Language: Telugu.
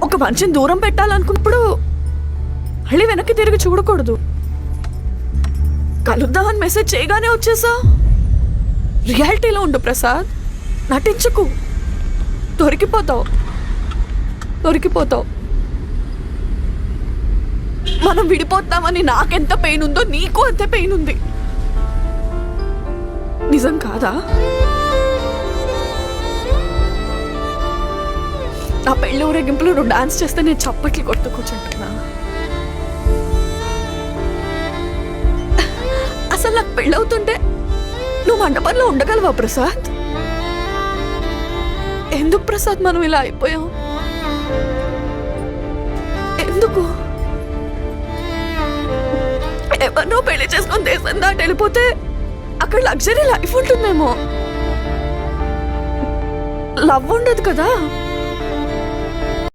ఒక మనిషిని దూరం పెట్టాలనుకున్నప్పుడు మళ్ళీ వెనక్కి తిరిగి చూడకూడదు. కలుద్దామని మెసేజ్ చేయగానే వచ్చేసా. రియాలిటీలో ఉండు ప్రసాద్, నటించకు. దొరికిపోతావు. మనం విడిపోతామని నాకెంత పెయిన్ ఉందో నీకు అంతే పెయిన్ ఉంది. నిజం కాదా? నా పెళ్ళి ఊరేగింపులో నువ్వు డాన్స్ చేస్తే నేను చప్పట్లు కొడుతూ కూర్చుంటున్నా. అసలు నాకు పెళ్ళవుతుంటే నువ్వు మండపంలో ఉండగలవా ప్రసాద్? ఎందుకు ప్రసాద్ మనం ఇలా అయిపోయాం? ఎందుకు? ఎవరినో పెళ్లి చేసుకొని దేశం దాటి వెళ్ళిపోతే అక్కడ లగ్జరీ లైఫ్ ఉంటుందేమో, లవ్ ఉండదు కదా.